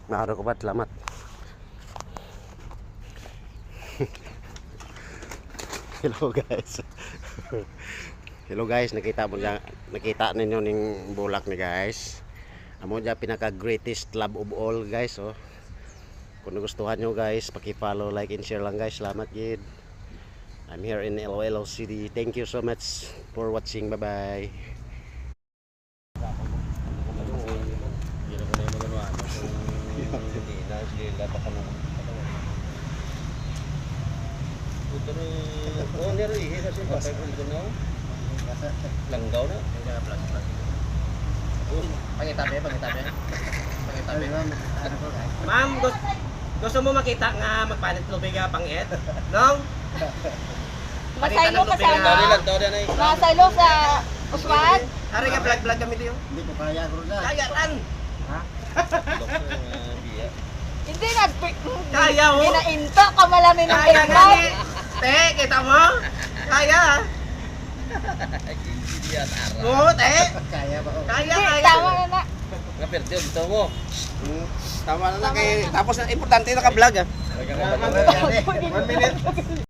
Maaro ko ba? Salamat. Hello guys. Hello guys, nakita ninyo ning bulak ni guys. Amo dya pinaka greatest love of all guys, oh. Kung nagustuhan nyo guys, paki-follow, like and share lang guys. Salamat gid. I'm here in Iloilo City. Thank you so much for watching. Bye bye. Langgaw na. Pangitabi. Ma'am, gusto mo makita nga magpalit lubig nga pangit? Nong? Masaylo ka sa Tawag ano? lang, tawag yan ay. Masaylo sa uswan? Ari ka vlog kami diyo. Hindi ko kaya ko na. Kaya ran. Ha? Hindi na. Kaya mo. Ginainto ka malamin ng Kaya nga tikman. ni. Te, kita mo? Kaya. Oo, te. Kaya ba ko? Kaya, Hindi, kaya. tama na na. Nga dito mo. Tama na kay tapos importante na ka-vlog ah. 1 minute.